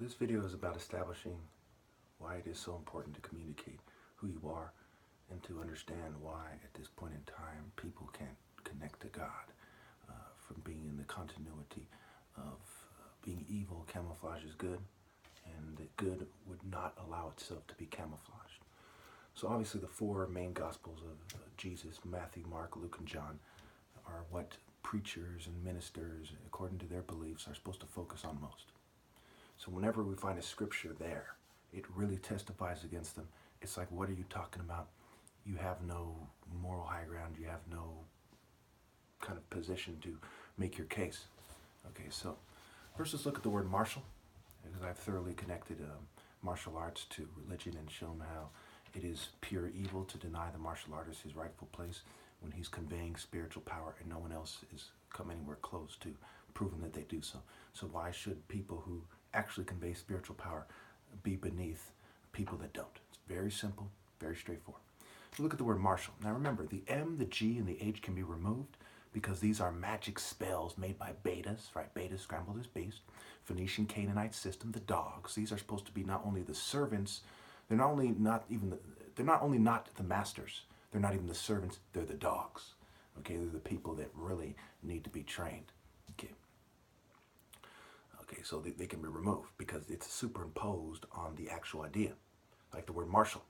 This video is about establishing why it is so important to communicate who you are and to understand why at this point in time people can't connect to God from being in the continuity of being evil camouflages good, and that good would not allow itself to be camouflaged. So obviously the four main gospels of Jesus, Matthew, Mark, Luke, and John, are what preachers and ministers, according to their beliefs, are supposed to focus on most. So whenever we find a scripture there, it really testifies against them. It's like, what are you talking about? You have no moral high ground. You have no kind of position to make your case. Okay, so first let's look at the word martial, because I've thoroughly connected martial arts to religion and shown how it is pure evil to deny the martial artist his rightful place when he's conveying spiritual power and no one else is come anywhere close to proving that they do so. So why should people who actually convey spiritual power be beneath people that don't? It's very simple, very straightforward. Look at the word martial. Now remember, the M, the G, and the H can be removed because these are magic spells made by betas, right? Betas scrambled as beast. Phoenician Canaanite system, the dogs. These are supposed to be not only the servants, they're not only not the masters, they're not even the servants, they're the dogs. Okay, they're the people that really need to be trained. Okay, so they can be removed because it's superimposed on the actual idea. Like the word martial.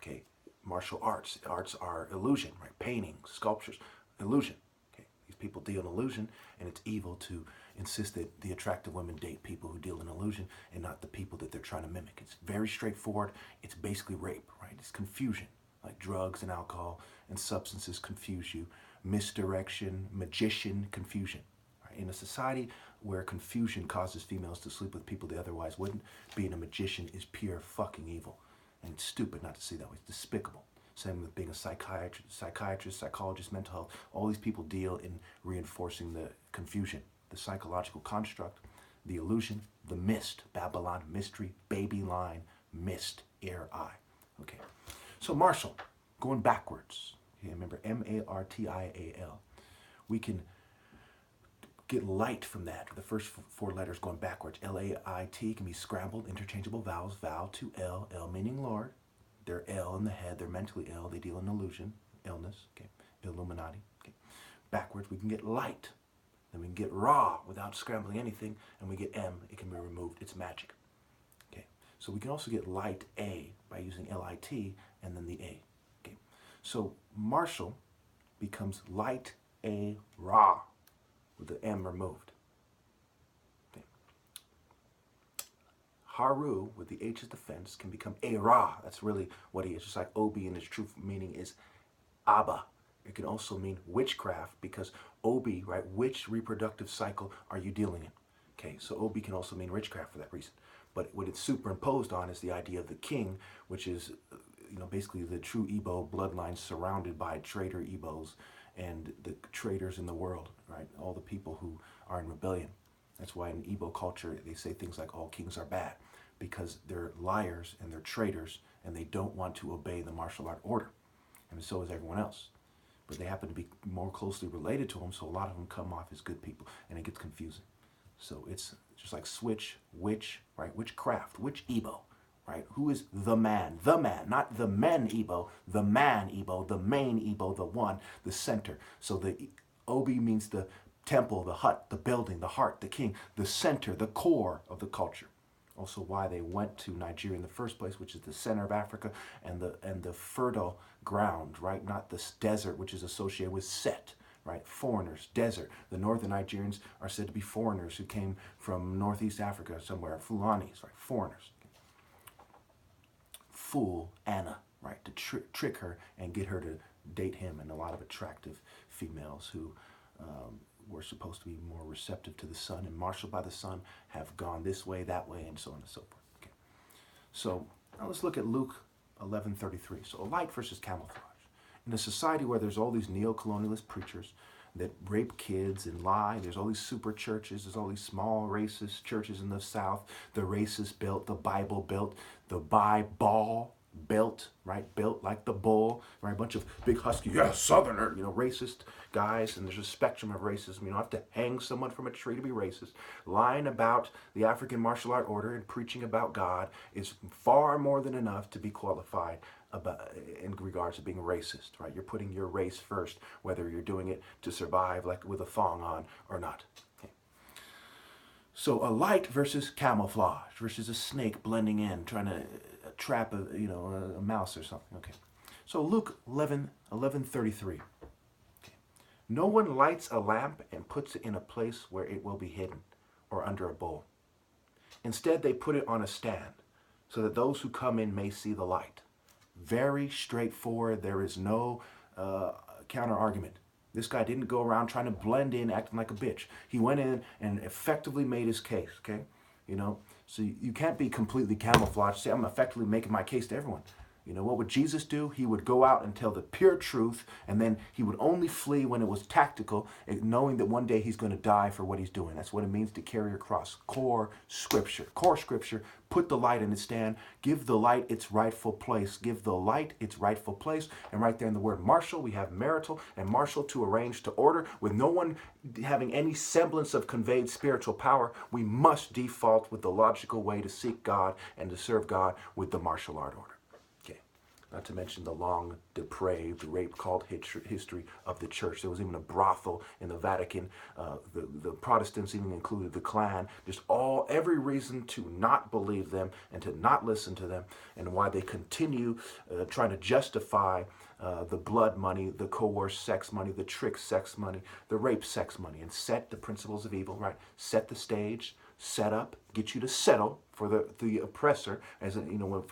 Okay, martial arts. Arts are illusion, right? Paintings, sculptures, illusion. Okay, these people deal in illusion, and it's evil to insist that the attractive women date people who deal in illusion and not the people that they're trying to mimic. It's very straightforward. It's basically rape, right? It's confusion, like drugs and alcohol and substances confuse you. Misdirection, magician, confusion. In a society where confusion causes females to sleep with people they otherwise wouldn't, being a magician is pure fucking evil. And it's stupid not to see that way. It's despicable. Same with being a psychiatrist, psychologist, mental health. All these people deal in reinforcing the confusion, the psychological construct, the illusion, the mist, Babylon, mystery, baby line, mist, air, eye. Okay. So martial, going backwards. Okay, remember, M-A-R-T-I-A-L. We can get light from that. The first four letters going backwards. L-A-I-T can be scrambled, interchangeable vowels. Vowel to L, L meaning Lord. They're L in the head. They're mentally ill. They deal in illusion, illness. Okay, Illuminati. Okay, backwards we can get light. Then we can get raw without scrambling anything, and we get M. It can be removed. It's magic. Okay, so we can also get light A by using L-I-T and then the A. Okay, so martial becomes light A raw, with the M removed. Okay. Haru, with the H as the fence, can become Ra. That's really what he is. Just like Obi in its true meaning is Abba. It can also mean witchcraft because Obi, right, which reproductive cycle are you dealing in? Okay, so Obi can also mean witchcraft for that reason. But what it's superimposed on is the idea of the king, which is, basically the true Igbo bloodline surrounded by traitor Igbos and the traitors in the world, right? All the people who are in rebellion. That's why in Igbo culture, they say things like all kings are bad, because they're liars and they're traitors and they don't want to obey the martial art order. And so is everyone else. But they happen to be more closely related to them, so a lot of them come off as good people, and it gets confusing. So it's just like switch, witch, right? Witchcraft, witch Igbo. Right? Who is the man? The man, not the men Igbo, the man Igbo, the main Igbo, the one, the center. So the Obi means the temple, the hut, the building, the heart, the king, the center, the core of the culture. Also why they went to Nigeria in the first place, which is the center of Africa and the fertile ground, right? Not this desert, which is associated with Set, right? Foreigners, desert. The northern Nigerians are said to be foreigners who came from Northeast Africa somewhere, Fulanis, right? Foreigners. Fool Anna, right, to trick her and get her to date him, and a lot of attractive females who were supposed to be more receptive to the sun and marshaled by the sun have gone this way, that way, and so on and so forth. Okay, so now let's look at Luke 11:33. So light versus camouflage. In a society where there's all these neo-colonialist preachers that rape kids and lie, there's all these super churches, there's all these small racist churches in the South, the racist built, the Bible built, the Baal, built, right? Built like the bull, right? A bunch of big husky, yeah, southerner, racist guys. And there's a spectrum of racism. You don't have to hang someone from a tree to be racist. Lying about the African martial art order and preaching about God is far more than enough to be qualified about in regards to being racist, right? You're putting your race first, whether you're doing it to survive, like with a thong on, or not. Okay. So a light versus camouflage versus a snake blending in, trying to trap a mouse or something. Okay. So Luke 11:33. Okay. No one lights a lamp and puts it in a place where it will be hidden or under a bowl. Instead, they put it on a stand so that those who come in may see the light. Very straightforward. There is no counter argument. This guy didn't go around trying to blend in, acting like a bitch. He went in and effectively made his case, okay? So you can't be completely camouflaged. Say, I'm effectively making my case to everyone. What would Jesus do? He would go out and tell the pure truth, and then he would only flee when it was tactical, knowing that one day he's going to die for what he's doing. That's what it means to carry your cross. Core scripture. Put the light in its stand. Give the light its rightful place. Give the light its rightful place. And right there in the word martial, we have marital and martial, to arrange, to order. With no one having any semblance of conveyed spiritual power, we must default with the logical way to seek God and to serve God with the martial art order. Not to mention the long, depraved, rape-called history of the church. There was even a brothel in the Vatican. The Protestants even included the Klan. Just every reason to not believe them and to not listen to them, and why they continue trying to justify the blood money, the coerced sex money, the trick sex money, the rape sex money, and set the principles of evil, right? Set the stage, set up, get you to settle for the oppressor, as when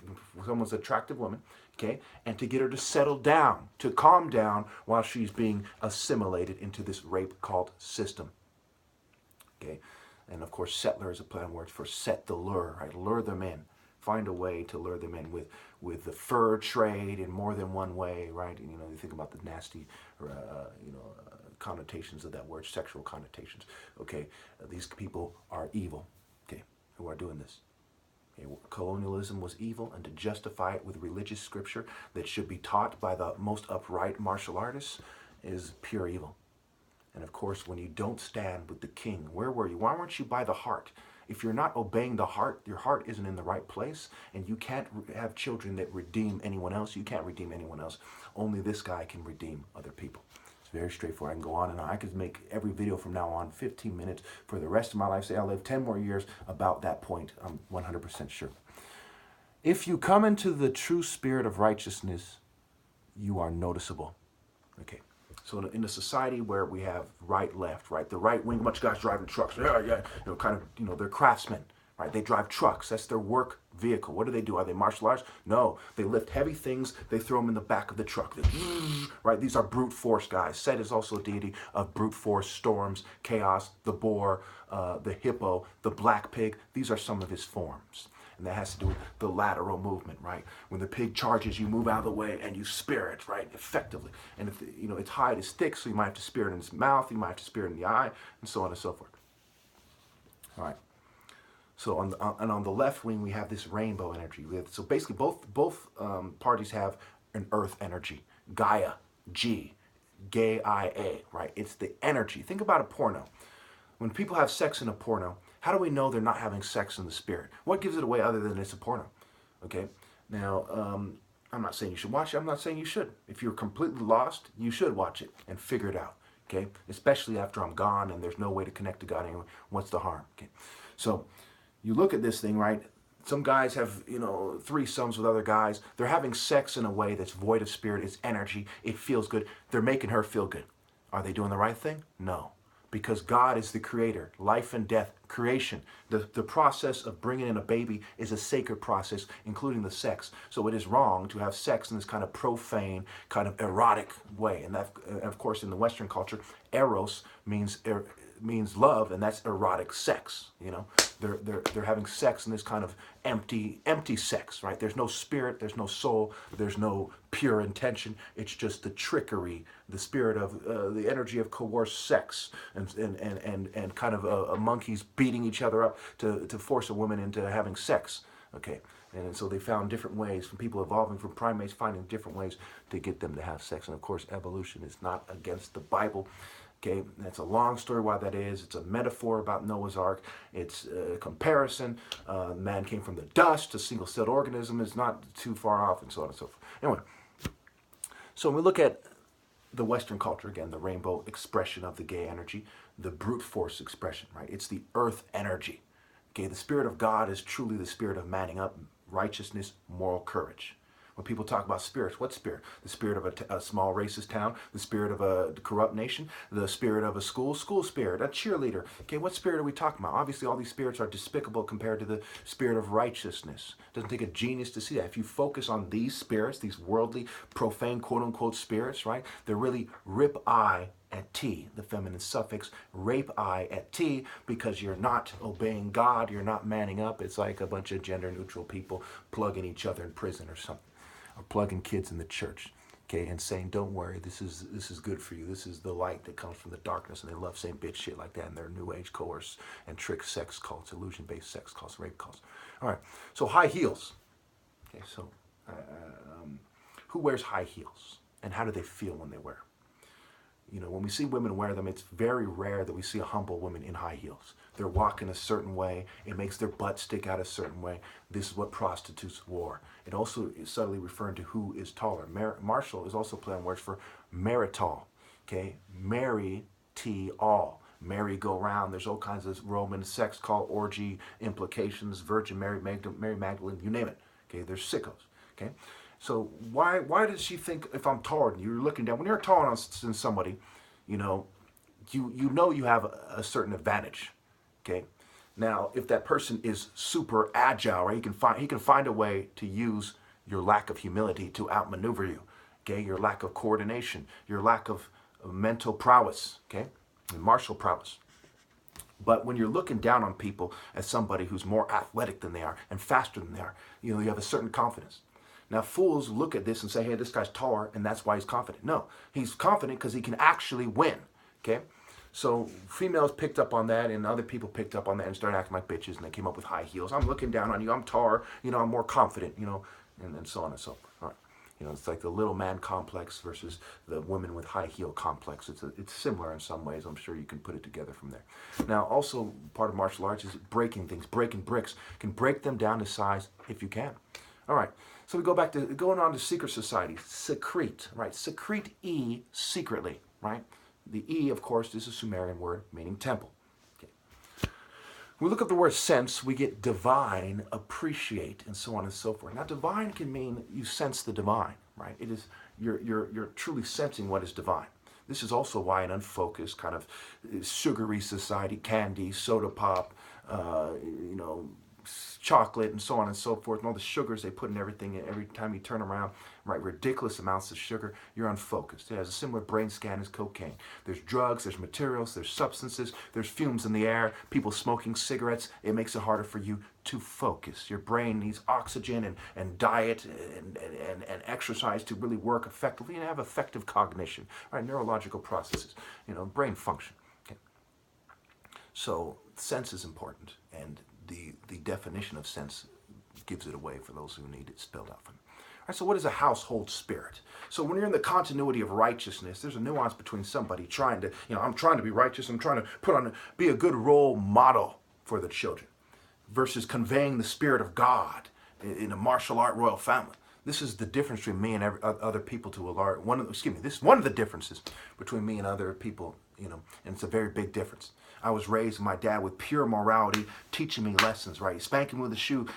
someone's an attractive woman, okay, and to get her to settle down, to calm down while she's being assimilated into this rape called system, okay. And of course, settler is a play on words for set the lure, right? Lure them in. Find a way to lure them in with the fur trade in more than one way, right? And, you think about the nasty, connotations of that word, sexual connotations. Okay, these people are evil. Okay, who are doing this? Okay, colonialism was evil, and to justify it with religious scripture that should be taught by the most upright martial artists is pure evil. And of course, when you don't stand with the king, where were you? Why weren't you by the heart? If you're not obeying the heart, your heart isn't in the right place, and you can't have children that redeem anyone else. You can't redeem anyone else. Only this guy can redeem other people. It's very straightforward. I can go on and on. I could make every video from now on 15 minutes for the rest of my life. Say I'll live 10 more years about that point. I'm 100% sure. If you come into the true spirit of righteousness, you are noticeable. Okay. So in a society where we have right, left, right, the right wing, much guys driving trucks, they're craftsmen, right? They drive trucks. That's their work vehicle. What do? Are they martial arts? No, they lift heavy things. They throw them in the back of the truck. Right? These are brute force guys. Set is also a deity of brute force, storms, chaos, the boar, the hippo, the black pig. These are some of his forms. And that has to do with the lateral movement, right? When the pig charges, you move out of the way and you spear it, right? Effectively. And if its hide is thick, so you might have to spear it in its mouth, you might have to spear it in the eye, and so on and so forth. All right. So on the left wing, we have this rainbow energy. So basically, both parties have an earth energy, Gaia, Gaia, right? It's the energy. Think about a porno. When people have sex in a porno, how do we know they're not having sex in the spirit? What gives it away other than it's a porno? Okay. Now, I'm not saying you should watch it. I'm not saying you should. If you're completely lost, you should watch it and figure it out. Okay. Especially after I'm gone and there's no way to connect to God anymore. What's the harm? Okay. So you look at this thing, right? Some guys have, threesomes with other guys. They're having sex in a way that's void of spirit. It's energy. It feels good. They're making her feel good. Are they doing the right thing? No. Because God is the creator, life and death, creation. The process of bringing in a baby is a sacred process, including the sex. So it is wrong to have sex in this kind of profane, kind of erotic way. And that, of course, in the Western culture, eros means love, and that's erotic sex. They're having sex in this kind of empty sex, right? There's no spirit, there's no soul, there's no pure intention. It's just the trickery, the spirit of the energy of coerced sex, and kind of monkeys beating each other up to force a woman into having sex. Okay, and so they found different ways from people evolving from primates, finding different ways to get them to have sex. And of course, evolution is not against the Bible. Okay, that's a long story why that is. It's a metaphor about Noah's Ark. It's a comparison. Man came from the dust. A single-celled organism is not too far off, and so on and so forth. Anyway, so when we look at the Western culture, again, the rainbow expression of the gay energy, the brute force expression, right? It's the earth energy. Okay, the Spirit of God is truly the spirit of manning up, righteousness, moral courage. When people talk about spirits, what spirit? The spirit of a small racist town, the spirit of a corrupt nation, the spirit of a school spirit, a cheerleader. Okay, what spirit are we talking about? Obviously, all these spirits are despicable compared to the spirit of righteousness. It doesn't take a genius to see that. If you focus on these spirits, these worldly, profane, quote-unquote spirits, right? They're really rip-eye at T, the feminine suffix, rape-I at T, because you're not obeying God, you're not manning up. It's like a bunch of gender-neutral people plugging each other in prison or something, or plugging kids in the church, okay, and saying, don't worry, this is good for you. This is the light that comes from the darkness, and they love saying bitch shit like that in their new age coerce and trick sex cults, illusion-based sex cults, rape cults. All right, so high heels. Okay, so who wears high heels, and how do they feel when they wear them? You know, when we see women wear them, it's very rare that we see a humble woman in high heels. They're walking a certain way. It makes their butt stick out a certain way. This is what prostitutes wore. It also is subtly referring to who is taller. Marshall is also playing words for marital. Okay, marry T all. Merry go round. There's all kinds of Roman sex cult orgy implications. Virgin Mary, Mary Magdalene, you name it. Okay, there's sickos. Okay. So why does she think if I'm taller than you, you're looking down, when you're taller than somebody, you know you have a certain advantage, okay? Now, if that person is super agile, right, he can find a way to use your lack of humility to outmaneuver you, okay? Your lack of coordination, your lack of mental prowess, okay? And martial prowess. But when you're looking down on people as somebody who's more athletic than they are and faster than they are, you have a certain confidence. Now, fools look at this and say, hey, this guy's taller, and that's why he's confident. No, he's confident because he can actually win, okay? So females picked up on that, and other people picked up on that and started acting like bitches, and they came up with high heels. I'm looking down on you. I'm taller. I'm more confident, and so on and so forth. All right. It's like the little man complex versus the women with high heel complex. It's similar in some ways. I'm sure you can put it together from there. Now, also part of martial arts is breaking things, breaking bricks. You can break them down to size if you can. All right. So we go back to going on to secret society. Secrete, right? Secrete E, secretly, right? The E, of course, is a Sumerian word meaning temple. Okay. When we look up the word sense, we get divine, appreciate, and so on and so forth. Now, divine can mean you sense the divine, right? It is you're truly sensing what is divine. This is also why an unfocused kind of sugary society, candy, soda pop, chocolate and so on and so forth, and all the sugars they put in everything, every time you turn around, right, ridiculous amounts of sugar, you're unfocused. It has a similar brain scan as cocaine. There's drugs, there's materials, there's substances, there's fumes in the air, people smoking cigarettes. It makes it harder for you to focus. Your brain needs oxygen and diet and exercise to really work effectively and have effective cognition, right, neurological processes, brain function. Okay. So sense is important, and the definition of sense gives it away for those who need it spelled out for them. All right, so what is a household spirit? So when you're in the continuity of righteousness, there's a nuance between somebody trying to, I'm trying to be righteous, I'm trying to be a good role model for the children, versus conveying the spirit of God in a martial art royal family. This is the difference between me and other people to a large, this is one of the differences between me and other people, and it's a very big difference. I was raised by my dad with pure morality, teaching me lessons, right? Spanking me with a shoe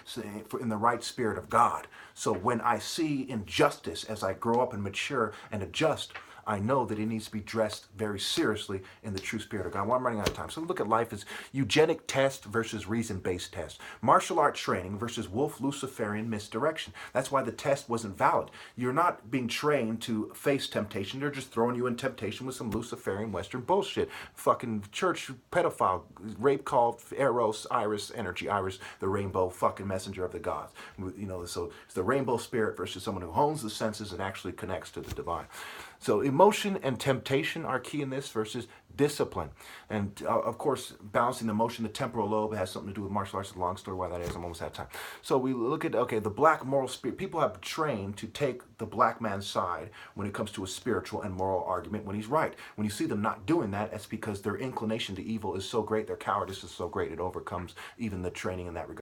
in the right spirit of God. So when I see injustice as I grow up and mature and adjust, I know that it needs to be dressed very seriously in the true spirit of God. Well, I'm running out of time. So look at life as eugenic test versus reason-based test. Martial art training versus wolf Luciferian misdirection. That's why the test wasn't valid. You're not being trained to face temptation. They're just throwing you in temptation with some Luciferian Western bullshit. Fucking church pedophile, rape call, Eros, Iris, energy, Iris, the rainbow fucking messenger of the gods. So it's the rainbow spirit versus someone who hones the senses and actually connects to the divine. So emotion and temptation are key in this versus discipline. And of course, balancing the emotion, the temporal lobe has something to do with martial arts. It's a long story why that is. I'm almost out of time. So we look at, okay, the black moral spirit. People have trained to take the black man's side when it comes to a spiritual and moral argument when he's right. When you see them not doing that, it's because their inclination to evil is so great, their cowardice is so great, it overcomes even the training in that regard.